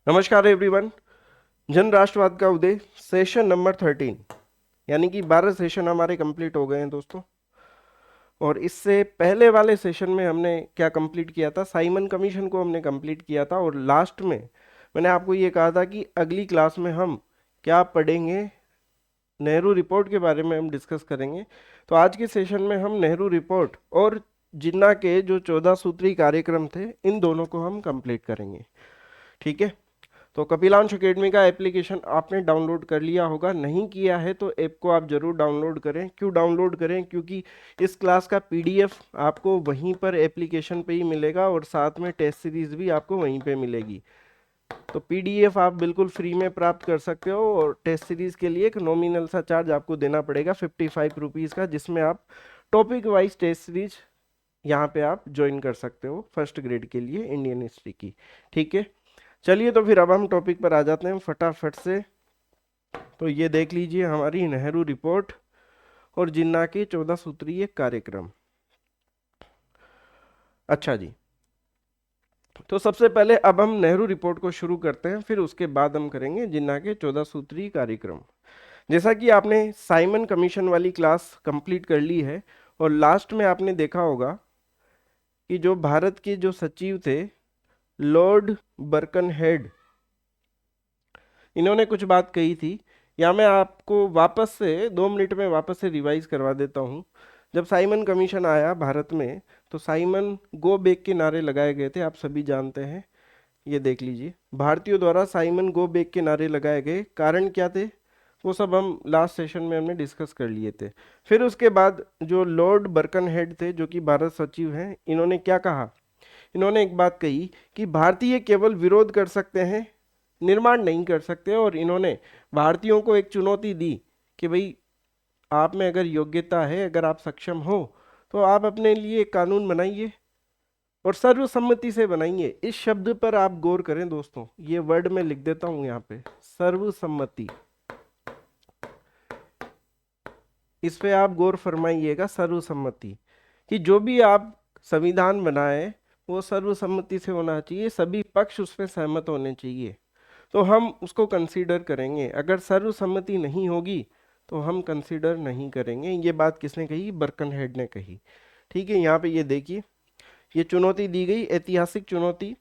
नमस्कार एवरीवन। जन राष्ट्रवाद का उदय सेशन नंबर 13 यानी कि 12 सेशन हमारे कंप्लीट हो गए हैं दोस्तों। और इससे पहले वाले सेशन में हमने क्या कंप्लीट किया था, साइमन कमीशन को हमने कंप्लीट किया था। और लास्ट में मैंने आपको ये कहा था कि अगली क्लास में हम क्या पढ़ेंगे, नेहरू रिपोर्ट के बारे में हम डिस्कस करेंगे। तो आज के सेशन में हम नेहरू रिपोर्ट और जिन्ना के जो 14 सूत्री कार्यक्रम थे इन दोनों को हम कंप्लीट करेंगे। ठीक है। तो कपिलांश एकेडमी का एप्लीकेशन आपने डाउनलोड कर लिया होगा, नहीं किया है तो ऐप को आप जरूर डाउनलोड करें। क्यों डाउनलोड करें? क्योंकि इस क्लास का पीडीएफ आपको वहीं पर एप्लीकेशन पे ही मिलेगा और साथ में टेस्ट सीरीज भी आपको वहीं पे मिलेगी। तो पीडीएफ आप बिल्कुल फ्री में प्राप्त कर सकते हो और टेस्ट सीरीज के लिए एक नॉमिनल सा चार्ज आपको देना पड़ेगा 55 रुपीज़ का, जिसमें आप टॉपिक वाइज टेस्ट सीरीज यहाँ पे आप ज्वाइन कर सकते हो फर्स्ट ग्रेड के लिए इंडियन हिस्ट्री की। ठीक है, चलिए तो फिर अब हम टॉपिक पर आ जाते हैं फटाफट से। तो ये देख लीजिए हमारी नेहरू रिपोर्ट और जिन्ना के 14 सूत्रीय कार्यक्रम। अच्छा जी, तो सबसे पहले अब हम नेहरू रिपोर्ट को शुरू करते हैं, फिर उसके बाद हम करेंगे जिन्ना के 14 सूत्रीय कार्यक्रम। जैसा कि आपने साइमन कमीशन वाली क्लास कंप्लीट कर ली है और लास्ट में आपने देखा होगा कि जो भारत के जो सचिव थे लॉर्ड बर्कनहेड, इन्होंने कुछ बात कही थी। या मैं आपको वापस से 2 मिनट में वापस से रिवाइज करवा देता हूँ। जब साइमन कमीशन आया भारत में तो साइमन गो बैक के नारे लगाए गए थे, आप सभी जानते हैं। ये देख लीजिए, भारतीयों द्वारा साइमन गो बैक के नारे लगाए गए, कारण क्या थे वो सब हम लास्ट सेशन में हमने डिस्कस कर लिए थे। फिर उसके बाद जो लॉर्ड बर्कनहेड थे जो कि भारत सचिव हैं, इन्होंने क्या कहा? इन्होंने एक बात कही कि भारतीय केवल विरोध कर सकते हैं, निर्माण नहीं कर सकते। और इन्होंने भारतीयों को एक चुनौती दी कि भाई आप में अगर योग्यता है, अगर आप सक्षम हो तो आप अपने लिए एक कानून बनाइए और सर्वसम्मति से बनाइए। इस शब्द पर आप गौर करें दोस्तों, ये वर्ड मैं लिख देता हूं यहाँ पे, सर्वसम्मति। इस पे आप गौर फरमाइएगा, सर्वसम्मति, कि जो भी आप संविधान बनाए वो सर्वसम्मति से होना चाहिए, सभी पक्ष उसमें सहमत होने चाहिए तो हम उसको कंसीडर करेंगे। अगर सर्वसम्मति नहीं होगी तो हम कंसीडर नहीं करेंगे। ये बात किसने कही? बर्कनहेड ने कही। ठीक है, यहाँ पे ये देखिए, ये चुनौती दी गई, ऐतिहासिक चुनौती।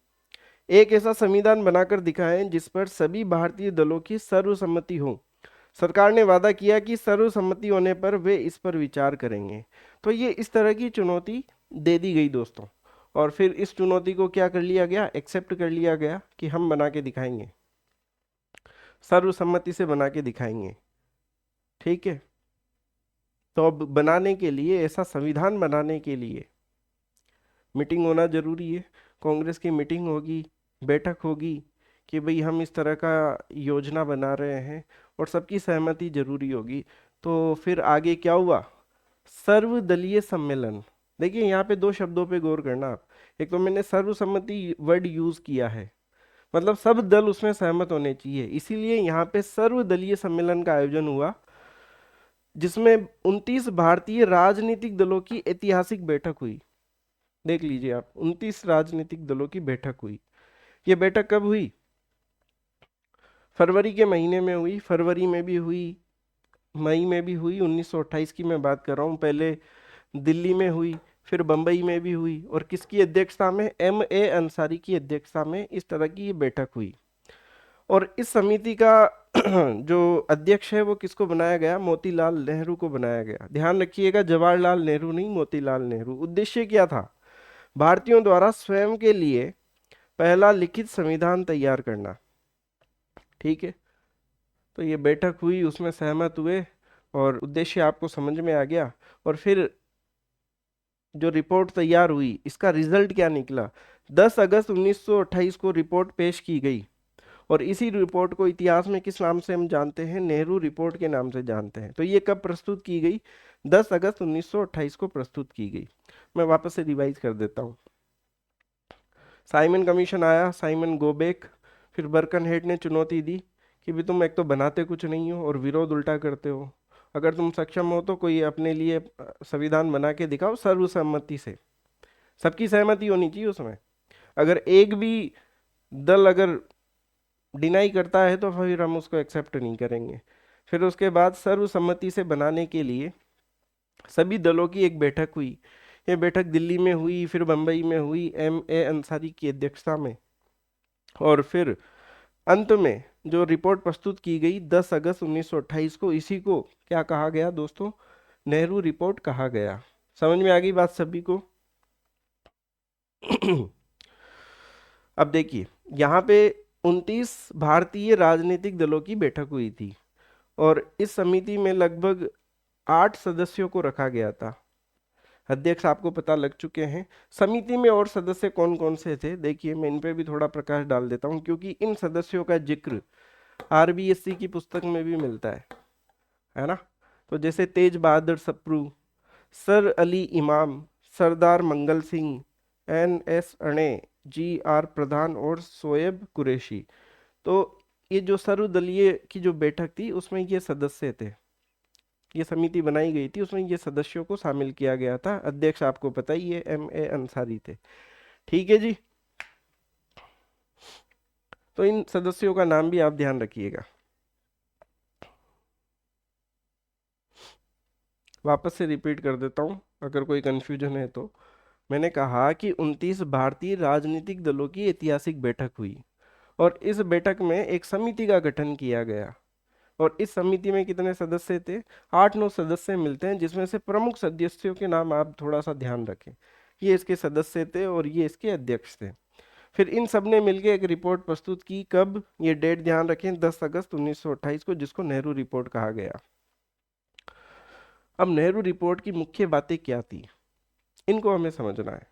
एक ऐसा संविधान बनाकर दिखाएं जिस पर सभी भारतीय दलों की सर्वसम्मति हो। सरकार ने वादा किया कि सर्वसम्मति होने पर वे इस पर विचार करेंगे। तो ये इस तरह की चुनौती दे दी गई दोस्तों, और फिर इस चुनौती को क्या कर लिया गया? एक्सेप्ट कर लिया गया कि हम बना के दिखाएंगे, सर्वसम्मति से बना के दिखाएंगे। ठीक है, तो अब बनाने के लिए, ऐसा संविधान बनाने के लिए मीटिंग होना जरूरी है। कांग्रेस की मीटिंग होगी, बैठक होगी कि भाई हम इस तरह का योजना बना रहे हैं और सबकी सहमति जरूरी होगी। तो फिर आगे क्या हुआ? सर्वदलीय सम्मेलन। देखिए यहाँ पे दो शब्दों पे गौर करना आप। एक तो मैंने सर्वसम्मति वर्ड यूज किया है, मतलब सब दल उसमें सहमत होने चाहिए, इसीलिए यहाँ पे सर्वदलीय सम्मेलन का आयोजन हुआ, जिसमें 29 भारतीय राजनीतिक दलों की ऐतिहासिक बैठक हुई। देख लीजिए आप, 29 राजनीतिक दलों की बैठक हुई। ये बैठक कब हुई? फरवरी के महीने में हुई, फरवरी में भी हुई, मई में भी हुई। 1928 की मैं बात कर रहा हूँ। पहले दिल्ली में हुई, फिर बंबई में भी हुई, और किसकी अध्यक्षता में? M.A. अंसारी की अध्यक्षता में इस तरह की ये बैठक हुई। और इस समिति का जो अध्यक्ष है वो किसको बनाया गया? मोतीलाल नेहरू को बनाया गया। ध्यान रखिएगा, जवाहरलाल नेहरू नहीं, मोतीलाल नेहरू। उद्देश्य क्या था? भारतीयों द्वारा स्वयं के लिए पहला लिखित संविधान तैयार करना। ठीक है, तो ये बैठक हुई, उसमें सहमत हुए और उद्देश्य आपको समझ में आ गया। और फिर जो रिपोर्ट तैयार हुई, इसका रिजल्ट क्या निकला? 10 अगस्त 1928 को रिपोर्ट पेश की गई, और इसी रिपोर्ट को इतिहास में किस नाम से हम जानते हैं? नेहरू रिपोर्ट के नाम से जानते हैं। तो ये कब प्रस्तुत की गई? 10 अगस्त 1928 को प्रस्तुत की गई। मैं वापस से रिवाइज कर देता हूँ। साइमन कमीशन आया, साइमन गोबेक, फिर बर्कनहेड ने चुनौती दी कि भी तुम एक तो बनाते कुछ नहीं हो और विरोध उल्टा करते हो। अगर तुम सक्षम हो तो कोई अपने लिए संविधान बना के दिखाओ सर्वसम्मति से, सबकी सहमति होनी चाहिए उसमें। अगर एक भी दल अगर डिनाई करता है तो फिर हम उसको एक्सेप्ट नहीं करेंगे। फिर उसके बाद सर्वसम्मति से बनाने के लिए सभी दलों की एक बैठक हुई। ये बैठक दिल्ली में हुई, फिर बम्बई में हुई M.A. अंसारी की अध्यक्षता में, और फिर अंत में जो रिपोर्ट प्रस्तुत की गई 10 अगस्त 1928 को, इसी को क्या कहा गया दोस्तों? नेहरू रिपोर्ट कहा गया। समझ में आ गई बात सभी को? अब देखिए, यहाँ पे 29 भारतीय राजनीतिक दलों की बैठक हुई थी और इस समिति में लगभग 8 सदस्यों को रखा गया था। अध्यक्ष आपको पता लग चुके हैं। समिति में और सदस्य कौन कौन से थे, देखिए मैं इन पे भी थोड़ा प्रकाश डाल देता हूँ, क्योंकि इन सदस्यों का जिक्र RBSC की पुस्तक में भी मिलता है ना। तो जैसे तेज बहादुर सप्रू, सर अली इमाम, सरदार मंगल सिंह, NS अणे, GR प्रधान और शोएब कुरैशी। तो ये जो सर्वदलीय की जो बैठक थी उसमें ये सदस्य थे, ये समिति बनाई गई थी, उसमें ये सदस्यों को शामिल किया गया था। अध्यक्ष आपको पता ही है M.A. अंसारी थे। ठीक है जी, तो इन सदस्यों का नाम भी आप ध्यान रखिएगा। वापस से रिपीट कर देता हूँ अगर कोई कंफ्यूजन है तो। मैंने कहा कि 29 भारतीय राजनीतिक दलों की ऐतिहासिक बैठक हुई और इस बैठक में एक समिति का गठन किया गया। और इस समिति में कितने सदस्य थे? 8-9 सदस्य मिलते हैं, जिसमें से प्रमुख सदस्यों के नाम आप थोड़ा सा ध्यान रखें। ये इसके सदस्य थे और ये इसके अध्यक्ष थे। फिर इन सब ने मिलकर एक रिपोर्ट प्रस्तुत की। कब? ये डेट ध्यान रखें, 10 अगस्त 1928 को, जिसको नेहरू रिपोर्ट कहा गया। अब नेहरू रिपोर्ट की मुख्य बातें क्या थी, इनको हमें समझना है।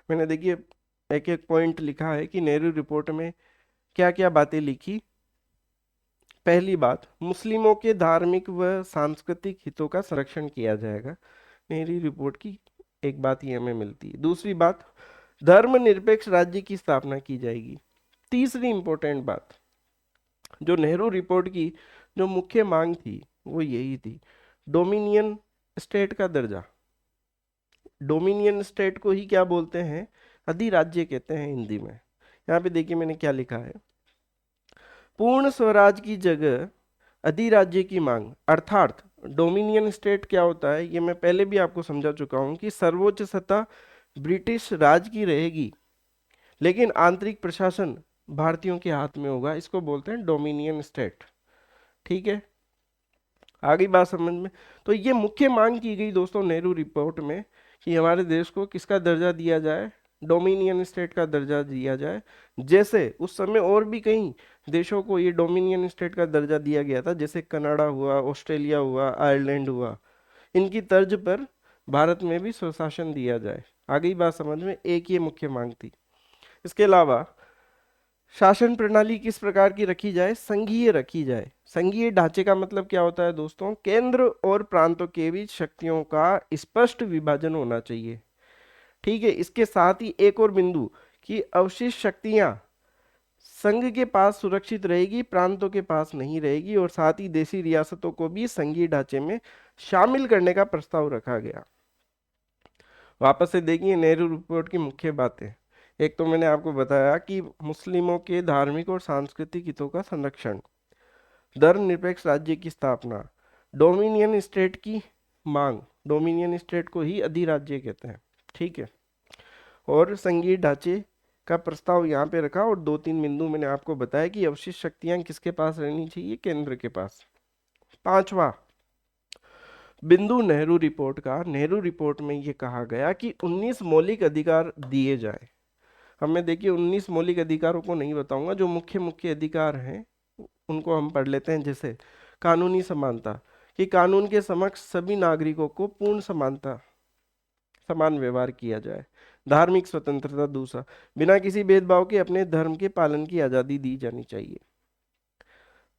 मैंने देखिए एक एक पॉइंट लिखा है कि नेहरू रिपोर्ट में क्या क्या बातें लिखी। पहली बात, मुस्लिमों के धार्मिक व सांस्कृतिक हितों का संरक्षण किया जाएगा। नेहरू रिपोर्ट की एक बात ये हमें मिलती है। दूसरी बात, धर्मनिरपेक्ष राज्य की स्थापना की जाएगी। तीसरी इंपॉर्टेंट बात, जो नेहरू रिपोर्ट की जो मुख्य मांग थी वो यही थी, डोमिनियन स्टेट का दर्जा। डोमिनियन स्टेट को ही क्या बोलते हैं? अधिराज्य कहते हैं हिंदी में। यहाँ पे देखिए मैंने क्या लिखा है, पूर्ण स्वराज की जगह अधिराज्य की मांग। अर्थात डोमिनियन स्टेट क्या होता है, ये मैं पहले भी आपको समझा चुका हूं कि सर्वोच्च सत्ता ब्रिटिश राज की रहेगी, लेकिन आंतरिक प्रशासन भारतीयों के हाथ में होगा। इसको बोलते हैं डोमिनियन स्टेट। ठीक है, आ गई बात समझ में? तो ये मुख्य मांग की गई दोस्तों नेहरू रिपोर्ट में कि हमारे देश को किसका दर्जा दिया जाए? डोमिनियन स्टेट का दर्जा दिया जाए। जैसे उस समय और भी कई देशों को ये डोमिनियन स्टेट का दर्जा दिया गया था, जैसे कनाडा हुआ, ऑस्ट्रेलिया हुआ, आयरलैंड हुआ। इनकी तर्ज पर भारत में भी स्वशासन दिया जाए। आ गई बात समझ में? एक ये मुख्य मांग थी। इसके अलावा शासन प्रणाली किस प्रकार की रखी जाए? संघीय रखी जाए। संघीय ढांचे का मतलब क्या होता है दोस्तों? केंद्र और प्रांतों के बीच शक्तियों का स्पष्ट विभाजन होना चाहिए। ठीक है, इसके साथ ही एक और बिंदु कि अवशिष्ट शक्तियां संघ के पास सुरक्षित रहेगी, प्रांतों के पास नहीं रहेगी, और साथ ही देशी रियासतों को भी संघीय ढांचे में शामिल करने का प्रस्ताव रखा गया। वापस से देखिए नेहरू रिपोर्ट की मुख्य बातें। एक तो मैंने आपको बताया कि मुस्लिमों के धार्मिक और सांस्कृतिक हितों का संरक्षण, धर्मनिरपेक्ष राज्य की स्थापना, डोमिनियन स्टेट की मांग, डोमिनियन स्टेट को ही अधिराज्य कहते हैं। ठीक है, और संघीय ढांचे का प्रस्ताव यहाँ पे रखा, और 2-3 बिंदु मैंने आपको बताया कि अवशिष्ट शक्तियां किसके पास रहनी चाहिए? केंद्र के पास। पांचवा बिंदु नेहरू रिपोर्ट का, नेहरू रिपोर्ट में ये कहा गया कि 19 मौलिक अधिकार दिए जाए। हमें देखिए 19 मौलिक अधिकारों को नहीं बताऊंगा, जो मुख्य मुख्य अधिकार हैं उनको हम पढ़ लेते हैं। जैसे कानूनी समानता, कि कानून के समक्ष सभी नागरिकों को पूर्ण समानता, समान व्यवहार किया जाए। धार्मिक स्वतंत्रता, दूसरा, बिना किसी भेदभाव के अपने धर्म के पालन की आजादी दी जानी चाहिए।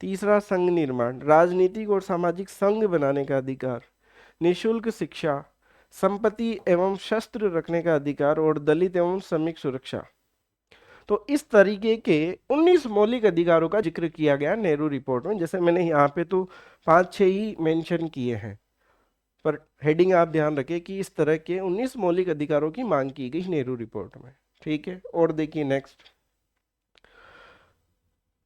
तीसरा, संघ निर्माण, राजनीतिक और सामाजिक संघ बनाने का अधिकार, निशुल्क शिक्षा, संपत्ति एवं शस्त्र रखने का अधिकार, और दलित एवं श्रमिक सुरक्षा। तो इस तरीके के 19 मौलिक अधिकारों का जिक्र किया गया नेहरू रिपोर्ट में। जैसे मैंने यहाँ पे तो 5-6 ही मेंशन किए हैं, पर हेडिंग आप ध्यान रखें कि इस तरह के 19 मौलिक अधिकारों की मांग की गई नेहरू रिपोर्ट में। ठीक है, और देखिए नेक्स्ट,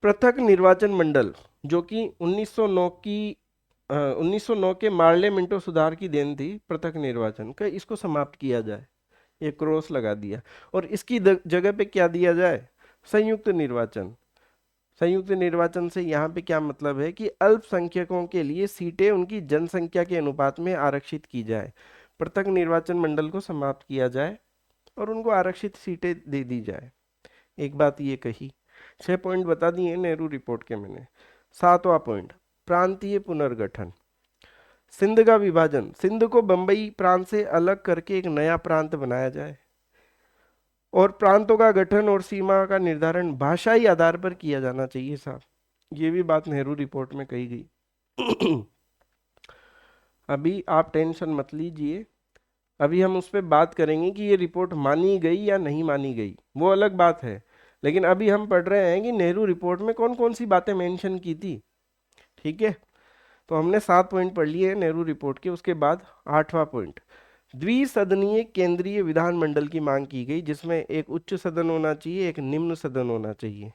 पृथक निर्वाचन मंडल जो कि 1909 के मार्ले मिंटो सुधार की देन थी, पृथक निर्वाचन का, इसको समाप्त किया जाए। ये क्रॉस लगा दिया। और इसकी जगह पे क्या दिया जाए? संयुक्त निर्वाचन। संयुक्त निर्वाचन से यहाँ पे क्या मतलब है कि अल्पसंख्यकों के लिए सीटें उनकी जनसंख्या के अनुपात में आरक्षित की जाए। पृथक निर्वाचन मंडल को समाप्त किया जाए और उनको आरक्षित सीटें दे दी जाए। एक बात ये कही। 6 पॉइंट बता दिए नेहरू रिपोर्ट के मैंने। 7वां पॉइंट, प्रांतीय पुनर्गठन। सिंध का विभाजन, सिंध को बंबई प्रांत से अलग करके एक नया प्रांत बनाया जाए। और प्रांतों का गठन और सीमा का निर्धारण भाषाई आधार पर किया जाना चाहिए साहब। ये भी बात नेहरू रिपोर्ट में कही गई। अभी आप टेंशन मत लीजिए, अभी हम उस पर बात करेंगे कि ये रिपोर्ट मानी गई या नहीं मानी गई, वो अलग बात है। लेकिन अभी हम पढ़ रहे हैं कि नेहरू रिपोर्ट में कौन कौन सी बातें मेंशन की थी। ठीक है, तो हमने 7 पॉइंट पढ़ लिए हैं नेहरू रिपोर्ट के। उसके बाद 8वां पॉइंट, द्विसदनीय केंद्रीय विधानमंडल की मांग की गई, जिसमें एक उच्च सदन होना चाहिए, एक निम्न सदन होना चाहिए।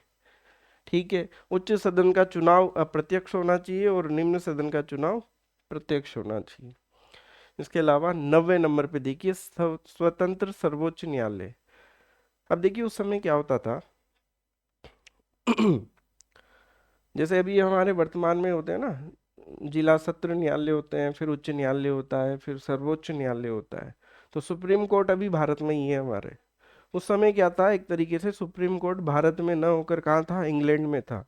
ठीक है, उच्च सदन का चुनाव अप्रत्यक्ष होना चाहिए और निम्न सदन का चुनाव प्रत्यक्ष होना चाहिए। इसके अलावा 90 नंबर पे देखिए, स्वतंत्र सर्वोच्च न्यायालय। अब देखिए उस समय क्या होता था। जैसे अभी हमारे वर्तमान में होते हैं ना, जिला सत्र न्यायालय होते हैं, फिर उच्च न्यायालय होता है, फिर सर्वोच्च न्यायालय होता है। तो सुप्रीम कोर्ट अभी भारत में ही है हमारे। उस समय क्या था, एक तरीके से सुप्रीम कोर्ट भारत में न होकर कहाँ था, इंग्लैंड में था।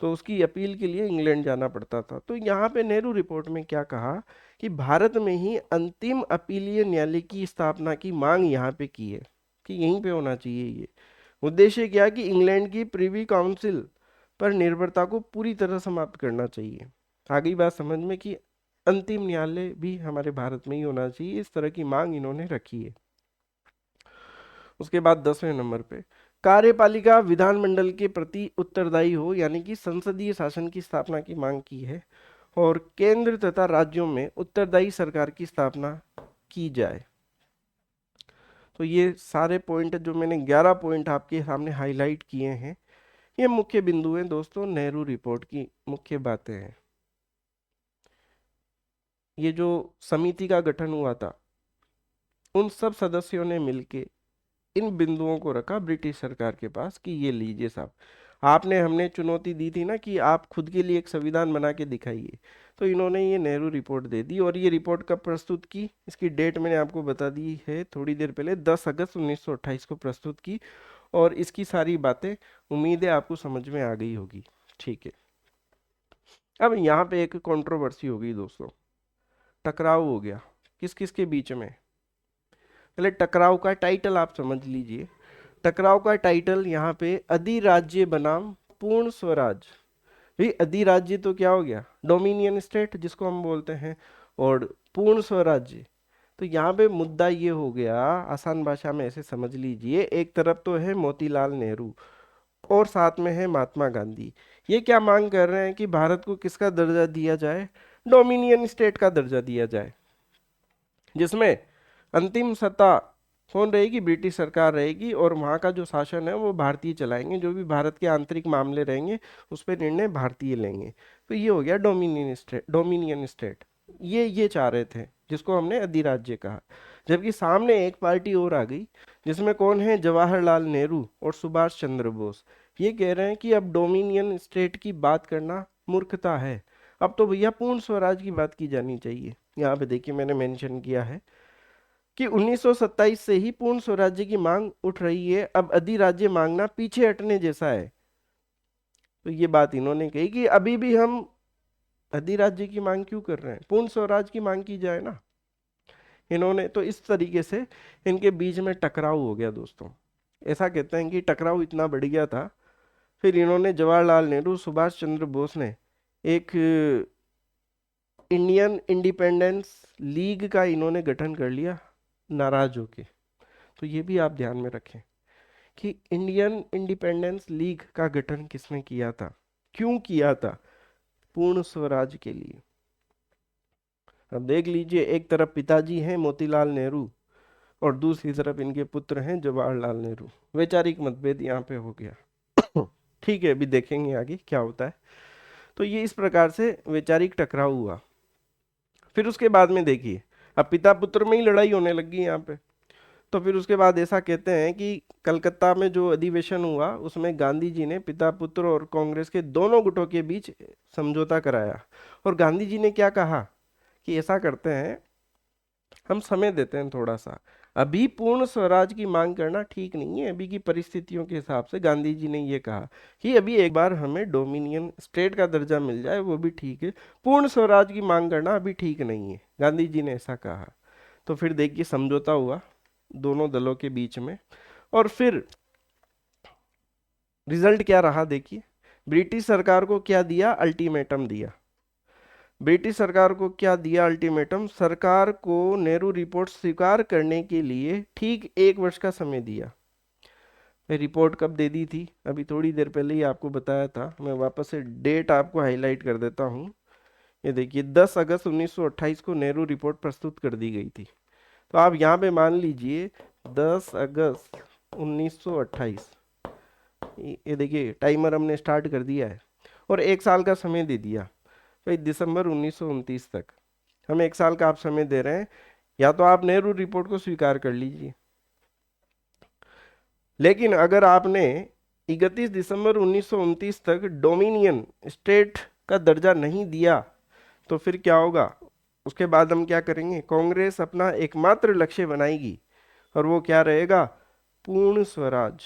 तो उसकी अपील के लिए इंग्लैंड जाना पड़ता था। तो यहाँ पे नेहरू रिपोर्ट में क्या कहा कि भारत में ही अंतिम अपीलीय न्यायालय की स्थापना की मांग यहाँ पे की है कि यहीं पे होना चाहिए ये। उद्देश्य क्या कि इंग्लैंड की प्रिवी काउंसिल पर निर्भरता को पूरी तरह समाप्त करना चाहिए। आ गई बात समझ में कि अंतिम न्यायालय भी हमारे भारत में ही होना चाहिए, इस तरह की मांग इन्होंने रखी है। उसके बाद 10वें नंबर पे, कार्यपालिका विधानमंडल के प्रति उत्तरदायी हो, यानी कि संसदीय शासन की स्थापना की मांग की है। और केंद्र तथा राज्यों में उत्तरदायी सरकार की स्थापना की जाए। तो ये सारे पॉइंट जो मैंने 11 पॉइंट आपके सामने हाईलाइट किए हैं, ये मुख्य बिंदु हैं दोस्तों, नेहरू रिपोर्ट की मुख्य बातें हैं। ये जो समिति का गठन हुआ था, उन सब सदस्यों ने मिलके इन बिंदुओं को रखा ब्रिटिश सरकार के पास कि ये लीजिए साहब, आपने हमने चुनौती दी थी ना कि आप खुद के लिए एक संविधान बना के दिखाइए। तो इन्होंने ये नेहरू रिपोर्ट दे दी। और ये रिपोर्ट कब प्रस्तुत की, इसकी डेट मैंने आपको बता दी है थोड़ी देर पहले, 10 अगस्त 1928 को प्रस्तुत की। और इसकी सारी बातें उम्मीद है आपको समझ में आ गई होगी। ठीक है, अब यहाँ पे एक कंट्रोवर्सी हो गई दोस्तों, टकराव हो गया किस किस के बीच में। पहले टकराव का टाइटल आप समझ लीजिए। टकराव का टाइटल यहाँ पे, अधिराज्य बनाम पूर्ण स्वराज। भाई अधिराज्य तो क्या हो गया, डोमिनियन स्टेट जिसको हम बोलते हैं, और पूर्ण स्वराज्य। तो यहाँ पे मुद्दा ये हो गया, आसान भाषा में ऐसे समझ लीजिए, एक तरफ तो है मोतीलाल नेहरू और साथ में है महात्मा गांधी। ये क्या मांग कर रहे हैं कि भारत को किसका दर्जा दिया जाए, डोमिनियन स्टेट का दर्जा दिया जाए, जिसमें अंतिम सत्ता कौन रहेगी, ब्रिटिश सरकार रहेगी, और वहाँ का जो शासन है वो भारतीय चलाएंगे, जो भी भारत के आंतरिक मामले रहेंगे उस पर निर्णय भारतीय लेंगे। तो ये हो गया डोमिनियन स्टेट। डोमिनियन स्टेट ये चाह रहे थे, जिसको हमने अधिराज्य कहा। जबकि सामने एक पार्टी और आ गई, जिसमें कौन है, जवाहरलाल नेहरू और सुभाष चंद्र बोस। ये कह रहे हैं कि अब डोमिनियन स्टेट की बात करना मूर्खता है, अब तो भैया पूर्ण स्वराज की बात की जानी चाहिए। यहाँ पे देखिए मैंने मेंशन किया है कि 1927 से ही पूर्ण स्वराज्य की मांग उठ रही है, अब अधिराज्य मांगना पीछे हटने जैसा है। तो ये बात इन्होंने कही कि अभी भी हम अधिराज्य की मांग क्यों कर रहे हैं, पूर्ण स्वराज की मांग की जाए ना। इन्होंने तो इस तरीके से इनके बीच में टकराव हो गया दोस्तों। ऐसा कहते हैं कि टकराव इतना बढ़ गया था, फिर इन्होंने जवाहरलाल नेहरू सुभाष चंद्र बोस ने एक इंडियन इंडिपेंडेंस लीग का इन्होंने गठन कर लिया, नाराज होके। तो ये भी आप ध्यान में रखें कि इंडियन इंडिपेंडेंस लीग का गठन किसने किया था, क्यों किया था, पूर्ण स्वराज के लिए। अब देख लीजिए, एक तरफ पिताजी हैं मोतीलाल नेहरू और दूसरी तरफ इनके पुत्र हैं जवाहरलाल नेहरू। वैचारिक मतभेद यहाँ पे हो गया। ठीक है, अभी देखेंगे आगे क्या होता है। तो ये इस प्रकार से वैचारिक टकराव हुआ। फिर उसके बाद में देखिए, अब पिता पुत्र में ही लड़ाई होने लगी यहाँ पे। तो फिर उसके बाद ऐसा कहते हैं कि कलकत्ता में जो अधिवेशन हुआ उसमें गांधी जी ने पिता पुत्र और कांग्रेस के दोनों गुटों के बीच समझौता कराया। और गांधी जी ने क्या कहा कि ऐसा करते हैं, हम समय देते हैं थोड़ा सा, अभी पूर्ण स्वराज की मांग करना ठीक नहीं है अभी की परिस्थितियों के हिसाब से। गांधी जी ने ये कहा कि अभी एक बार हमें डोमिनियन स्टेट का दर्जा मिल जाए वो भी ठीक है, पूर्ण स्वराज की मांग करना अभी ठीक नहीं है, गांधी जी ने ऐसा कहा। तो फिर देखिए समझौता हुआ दोनों दलों के बीच में। और फिर रिजल्ट क्या रहा देखिए, ब्रिटिश सरकार को क्या दिया, अल्टीमेटम दिया। ब्रिटिश सरकार को क्या दिया अल्टीमेटम, सरकार को नेहरू रिपोर्ट स्वीकार करने के लिए ठीक 1 वर्ष का समय दिया। मैं रिपोर्ट कब दे दी थी, अभी थोड़ी देर पहले ही आपको बताया था, मैं वापस से डेट आपको हाईलाइट कर देता हूँ। ये देखिए 10 अगस्त 1928 को नेहरू रिपोर्ट प्रस्तुत कर दी गई थी। तो आप यहाँ पे मान लीजिए 10 अगस्त 1928, ये देखिए टाइमर हमने स्टार्ट कर दिया है और 1 साल का समय दे दिया भाई, दिसंबर 1929 तक हम 1 साल का आप समय दे रहे हैं। या तो आप नेहरू रिपोर्ट को स्वीकार कर लीजिए, लेकिन अगर आपने 31 दिसंबर 1929 तक डोमिनियन स्टेट का दर्जा नहीं दिया तो फिर क्या होगा, उसके बाद हम क्या करेंगे, कांग्रेस अपना एकमात्र लक्ष्य बनाएगी और वो क्या रहेगा, पूर्ण स्वराज।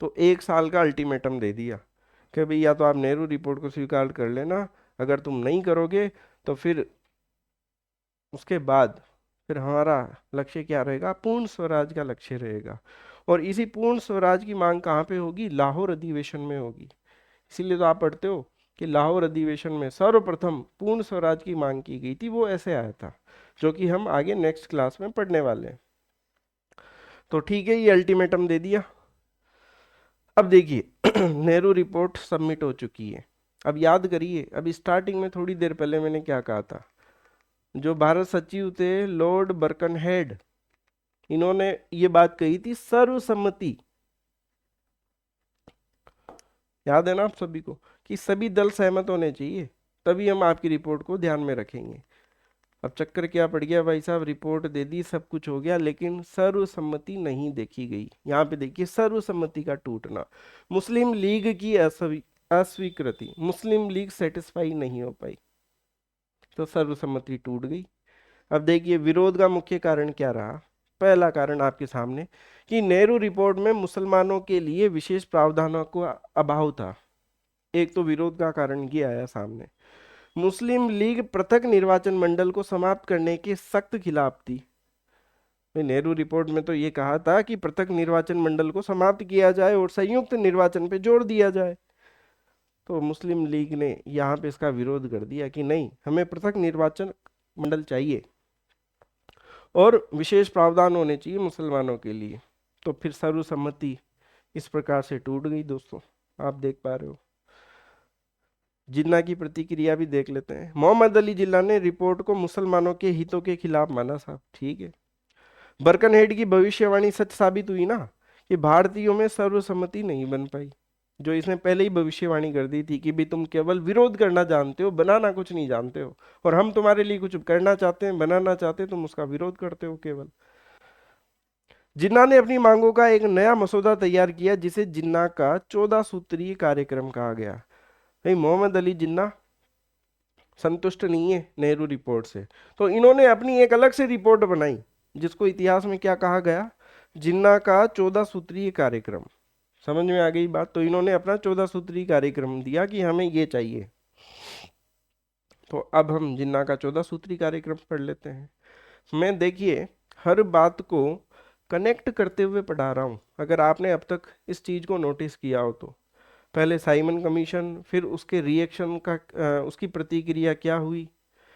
तो 1 साल का अल्टीमेटम दे दिया कि भाई या तो आप नेहरू रिपोर्ट को स्वीकार कर लेना, अगर तुम नहीं करोगे तो फिर उसके बाद फिर हमारा लक्ष्य क्या रहेगा, पूर्ण स्वराज का लक्ष्य रहेगा। और इसी पूर्ण स्वराज की मांग कहाँ पे होगी, लाहौर अधिवेशन में होगी। इसीलिए तो आप पढ़ते हो कि लाहौर अधिवेशन में सर्वप्रथम पूर्ण स्वराज की मांग की गई थी, वो ऐसे आया था, जो कि हम आगे नेक्स्ट क्लास में पढ़ने वाले हैं। तो ठीक है, ये अल्टीमेटम दे दिया। अब देखिए नेहरू रिपोर्ट सबमिट हो चुकी है। अब याद करिए, अभी स्टार्टिंग में थोड़ी देर पहले मैंने क्या कहा था, जो भारत सचिव थे लॉर्ड बर्कनहेड, इन्होंने ये बात कही थी सर्वसम्मति, याद है ना आप सभी को, कि सभी दल सहमत होने चाहिए तभी हम आपकी रिपोर्ट को ध्यान में रखेंगे। अब चक्कर क्या पड़ गया भाई साहब, रिपोर्ट दे दी, सब कुछ हो गया, लेकिन सर्वसम्मति नहीं देखी गई। यहाँ पे देखिए सर्वसम्मति का टूटना, मुस्लिम लीग की अस्वीकृति, मुस्लिम लीग सेटिस्फाई नहीं हो पाई तो सर्वसम्मति टूट गई। अब देखिए विरोध का मुख्य कारण क्या रहा, पहला कारण आपके सामने कि नेहरू रिपोर्ट में मुसलमानों के लिए विशेष प्रावधानों का अभाव था। एक तो विरोध का कारण ये आया सामने। मुस्लिम लीग पृथक निर्वाचन मंडल को समाप्त करने के सख्त खिलाफ थी। नेहरू रिपोर्ट में तो ये कहा था कि पृथक निर्वाचन मंडल को समाप्त किया जाए और संयुक्त निर्वाचन पे जोर दिया जाए। तो मुस्लिम लीग ने यहाँ पे इसका विरोध कर दिया कि नहीं, हमें पृथक निर्वाचन मंडल चाहिए और विशेष प्रावधान होने चाहिए मुसलमानों के लिए। तो फिर सर्वसम्मति इस प्रकार से टूट गई दोस्तों, आप देख पा रहे हो। जिन्ना की प्रतिक्रिया भी देख लेते हैं। मोहम्मद अली जिन्ना ने रिपोर्ट को मुसलमानों के हितों के खिलाफ माना साहब, ठीक है। बर्कनहेड की भविष्यवाणी सच साबित हुई ना, कि भारतीयों में सर्वसम्मति नहीं बन पाई, जो इसने पहले ही भविष्यवाणी कर दी थी कि भी तुम केवल विरोध करना जानते हो, बनाना कुछ नहीं जानते हो, और हम तुम्हारे लिए कुछ करना चाहते हैं, बनाना चाहते हैं, तुम उसका विरोध करते हो केवल। जिन्ना ने अपनी मांगों का एक नया मसौदा तैयार किया जिसे जिन्ना का 14 सूत्रीय कार्यक्रम कहा गया। भाई मोहम्मद अली जिन्ना संतुष्ट नहीं है नेहरू रिपोर्ट से, तो इन्होंने अपनी एक अलग से रिपोर्ट बनाई जिसको इतिहास में क्या कहा गया, जिन्ना का 14 सूत्रीय कार्यक्रम। समझ में आ गई बात। तो इन्होंने अपना 14 सूत्रीय कार्यक्रम दिया कि हमें ये चाहिए। तो अब हम जिन्ना का 14 सूत्रीय कार्यक्रम पढ़ लेते हैं। मैं देखिए हर बात को कनेक्ट करते हुए पढ़ा रहा हूँ, अगर आपने अब तक इस चीज को नोटिस किया हो तो। पहले साइमन कमीशन, फिर उसके रिएक्शन का उसकी प्रतिक्रिया क्या हुई,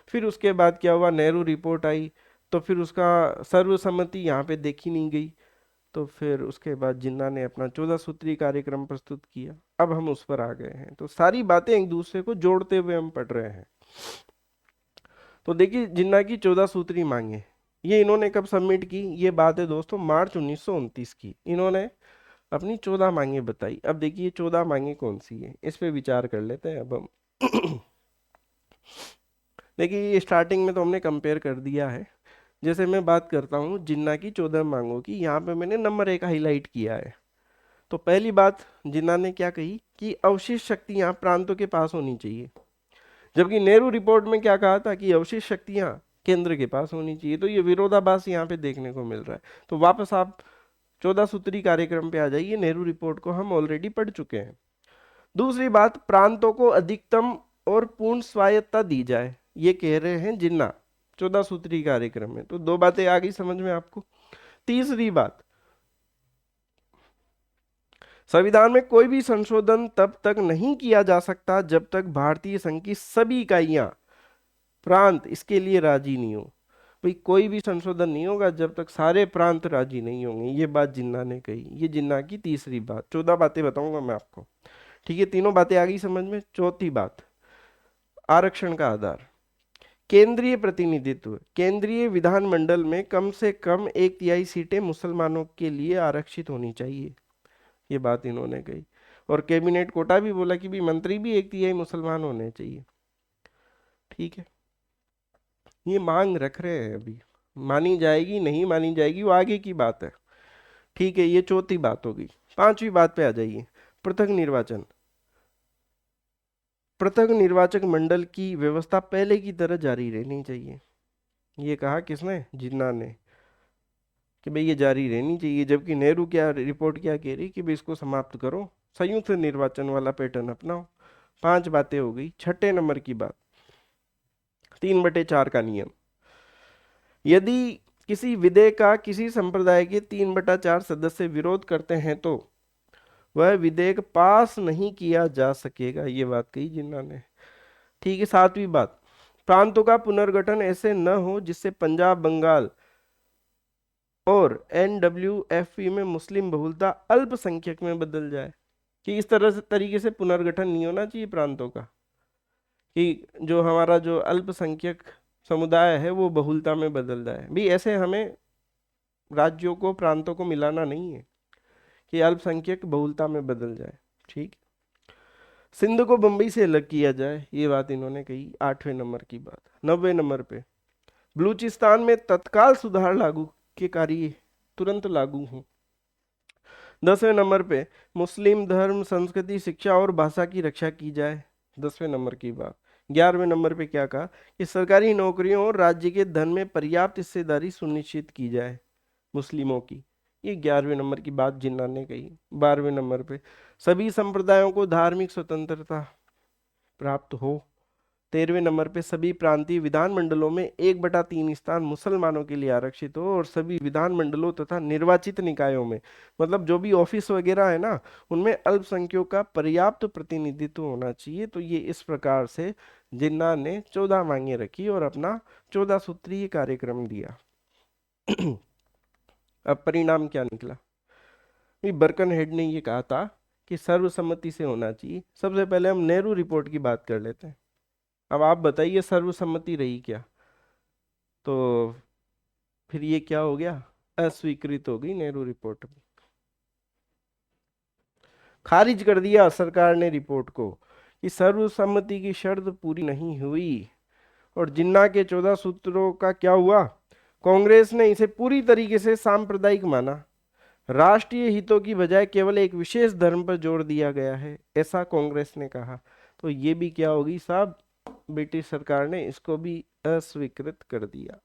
फिर उसके बाद क्या हुआ, नेहरू रिपोर्ट आई, तो फिर उसका सर्वसम्मति यहाँ पे देखी नहीं गई, तो फिर उसके बाद जिन्ना ने अपना 14 सूत्रीय कार्यक्रम प्रस्तुत किया। अब हम उस पर आ गए हैं, तो सारी बातें एक दूसरे को जोड़ते हुए हम पढ़ रहे हैं। तो देखिए जिन्ना की 14 सूत्रीय मांगे, ये इन्होंने कब सबमिट की, ये बात है दोस्तों मार्च 1929 की। इन्होंने अपनी 14 मांगे बताई। अब देखिए 14 मांगे कौन सी है, इस पे विचार कर लेते हैं अब हम। देखिए ये स्टार्टिंग में तो हमने कंपेयर कर दिया है। जैसे मैं बात करता हूँ जिन्ना की 14 मांगों की, यहाँ पे मैंने नंबर 1 हाईलाइट किया है। तो पहली बात जिन्ना ने क्या कही कि अवशिष्ट शक्तियां प्रांतों के पास होनी चाहिए, जबकि नेहरू रिपोर्ट में क्या कहा था कि अवशिष्ट शक्तियां केंद्र के पास होनी चाहिए। तो ये विरोधाभास यहाँ पे देखने को मिल रहा है। तो वापस आप 14 सूत्री कार्यक्रम पे आ जाइए, नेहरू रिपोर्ट को हम ऑलरेडी पढ़ चुके हैं। दूसरी बात, प्रांतों को अधिकतम और पूर्ण स्वायत्तता दी जाए, ये कह रहे हैं जिन्ना 14 सूत्री कार्यक्रम में। तो दो बातें आ गई समझ में आपको। तीसरी बात, संविधान में कोई भी संशोधन तब तक नहीं किया जा सकता जब तक भारतीय संघ की सभी इकाइयां प्रांत इसके लिए राजी नहीं हो। भाई कोई भी संशोधन नहीं होगा जब तक सारे प्रांत राजी नहीं होंगे, ये बात जिन्ना ने कही। ये जिन्ना की तीसरी बात। 14 बातें बताऊंगा मैं आपको, ठीक है। तीनों बातें आ गई समझ में। चौथी बात, आरक्षण का आधार केंद्रीय प्रतिनिधित्व। केंद्रीय विधानमंडल में कम से कम 1/3 सीटें मुसलमानों के लिए आरक्षित होनी चाहिए, ये बात इन्होंने कही। और कैबिनेट कोटा भी बोला कि भी मंत्री भी 1/3 मुसलमान होने चाहिए, ठीक है। ये मांग रख रहे हैं अभी, मानी जाएगी नहीं मानी जाएगी वो आगे की बात है, ठीक है। ये चौथी बात होगी। पांचवी बात पे आ जाइए, पृथक निर्वाचन। पृथक निर्वाचक मंडल की व्यवस्था पहले की तरह जारी रहनी चाहिए, ये कहा किसने, जिन्ना ने, कि भाई ये जारी रहनी चाहिए। जबकि नेहरू क्या रिपोर्ट क्या कह रही कि भाई इसको समाप्त करो, संयुक्त निर्वाचन वाला पैटर्न अपनाओ। पांच बातें हो गई। छठे नंबर की बात, 3/4 का नियम। यदि किसी विधेयक का किसी संप्रदाय के 3/4 सदस्य विरोध करते हैं तो वह विधेयक पास नहीं किया जा सकेगा, ये बात कही जिन्ना ने, ठीक है। सातवीं बात, प्रांतों का पुनर्गठन ऐसे न हो जिससे पंजाब, बंगाल और NWFP में मुस्लिम बहुलता अल्पसंख्यक में बदल जाए, कि इस तरह से तरीके से पुनर्गठन नहीं होना चाहिए प्रांतों का, कि जो हमारा जो अल्पसंख्यक समुदाय है वो बहुलता में बदल जाए। भी ऐसे हमें राज्यों को प्रांतों को मिलाना नहीं है कि अल्पसंख्यक बहुलता में बदल जाए, ठीक। सिंध को बंबई से अलग किया जाए, ये बात इन्होंने कही। 8वें नंबर की बात। 90वें नंबर पे, बलूचिस्तान में तत्काल सुधार लागू के कार्य तुरंत लागू हों। 10वें नंबर पे, मुस्लिम धर्म, संस्कृति, शिक्षा और भाषा की रक्षा की जाए, 10वें नंबर की बात। 11वें नंबर पे क्या कहा कि सरकारी नौकरियों और राज्य के धन में पर्याप्त हिस्सेदारी सुनिश्चित की जाए मुस्लिमों की, ये 11वें नंबर की बात जिन्ना ने कही। 12वें नंबर पे, सभी संप्रदायों को धार्मिक स्वतंत्रता प्राप्त हो। 13वें नंबर पे, सभी प्रांतीय विधानमंडलों में 1/3 स्थान मुसलमानों के लिए आरक्षित हो और सभी विधानमंडलों तथा निर्वाचित निकायों में, मतलब जो भी ऑफिस वगैरह है ना, उनमें अल्पसंख्यकों का पर्याप्त प्रतिनिधित्व होना चाहिए। तो ये इस प्रकार से जिन्ना ने 14 मांगे रखी और अपना 14 सूत्रीय कार्यक्रम दिया। अब परिणाम क्या निकला, बर्कन हेड ने ये कहा था कि सर्वसम्मति से होना चाहिए। सबसे पहले हम नेहरू रिपोर्ट की बात कर लेते हैं। अब आप बताइए सर्वसम्मति रही क्या, तो फिर ये क्या हो गया, अस्वीकृत हो गई नेहरू रिपोर्ट। खारिज कर दिया सरकार ने रिपोर्ट को कि सर्वसम्मति की शर्त पूरी नहीं हुई। और जिन्ना के 14 सूत्रों का क्या हुआ, कांग्रेस ने इसे पूरी तरीके से सांप्रदायिक माना। राष्ट्रीय हितों की बजाय केवल एक विशेष धर्म पर जोर दिया गया है, ऐसा कांग्रेस ने कहा। तो ये भी क्या होगी साहब, ब्रिटिश सरकार ने इसको भी अस्वीकृत कर दिया।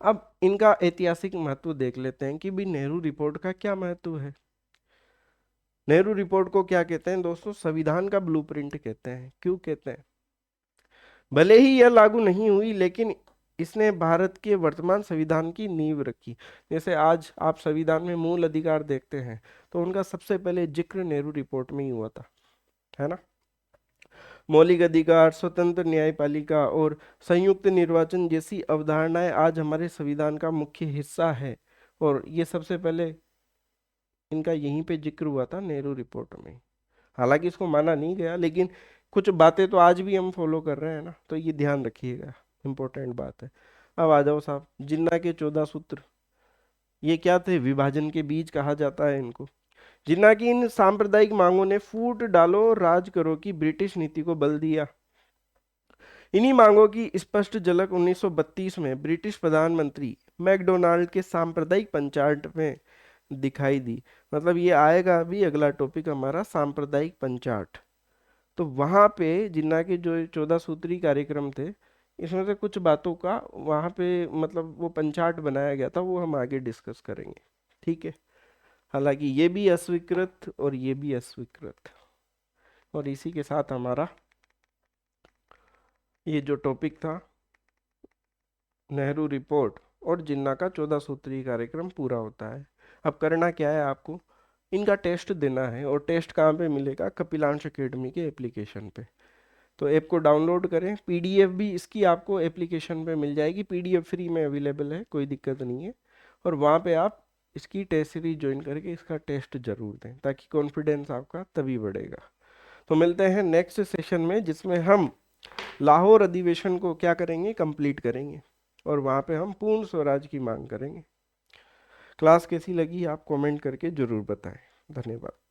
अब इनका ऐतिहासिक महत्व देख लेते हैं कि भी नेहरू रिपोर्ट का क्या महत्व है। नेहरू रिपोर्ट को क्या कहते हैं दोस्तों, संविधान का ब्लूप्रिंट कहते हैं। क्यों कहते हैं, भले ही यह लागू नहीं हुई लेकिन इसने भारत के वर्तमान संविधान की नींव रखी। जैसे आज आप संविधान में मूल अधिकार देखते हैं तो उनका सबसे पहले जिक्र नेहरू रिपोर्ट में ही हुआ था, है ना। मौलिक अधिकार, स्वतंत्र न्यायपालिका और संयुक्त निर्वाचन जैसी अवधारणाएं आज हमारे संविधान का मुख्य हिस्सा है। और ये सबसे पहले इनका यहीं पे जिक्र हुआ था नेहरू रिपोर्ट में। हालांकि इसको माना नहीं गया लेकिन कुछ बातें तो आज भी हम फॉलो कर रहे हैं ना, तो ये ध्यान रखिएगा, इंपॉर्टेंट बात है। अब आ जाओ साहब, जिन्ना के 14 सूत्र, ये क्या थे? विभाजन के बीज कहा जाता है इनको। जिन्ना की इन सांप्रदायिक मांगों ने फूट डालो राज करो की ब्रिटिश नीति को बल दिया। इन्हीं मांगों की स्पष्ट झलक 1932 में ब्रिटिश प्रधानमंत्री मैकडोनाल्ड के सांप्रदायिक पंचायत में दिखाई दी। मतलब ये आएगा अभी अगला टॉपिक हमारा, सांप्रदायिक पंचायत। तो वहां पे जिन्ना के जो 14 सूत्री कार्यक्रम थे, इसमें से कुछ बातों का वहां पे मतलब वो पंचार्ट बनाया गया था, वो हम आगे डिस्कस करेंगे। ठीक है। हालांकि ये भी अस्वीकृत और ये भी अस्वीकृत। और इसी के साथ हमारा ये जो टॉपिक था नेहरू रिपोर्ट और जिन्ना का 14 सूत्री कार्यक्रम पूरा होता है। अब करना क्या है आपको, इनका टेस्ट देना है। और टेस्ट कहाँ पे मिलेगा? कपिलांश एकेडमी के एप्लीकेशन पे। तो ऐप को डाउनलोड करें, पीडीएफ भी इसकी आपको एप्लीकेशन पे मिल जाएगी, पीडीएफ फ्री में अवेलेबल है, कोई दिक्कत नहीं है। और वहाँ पे आप इसकी टेस्ट सीरीज ज्वाइन करके इसका टेस्ट जरूर दें, ताकि कॉन्फिडेंस आपका तभी बढ़ेगा। तो मिलते हैं नेक्स्ट सेशन में, जिसमें हम लाहौर अधिवेशन को क्या करेंगे? कंप्लीट करेंगे। और वहाँ पे हम पूर्ण स्वराज की मांग करेंगे। क्लास कैसी लगी आप कमेंट करके जरूर बताएं। धन्यवाद।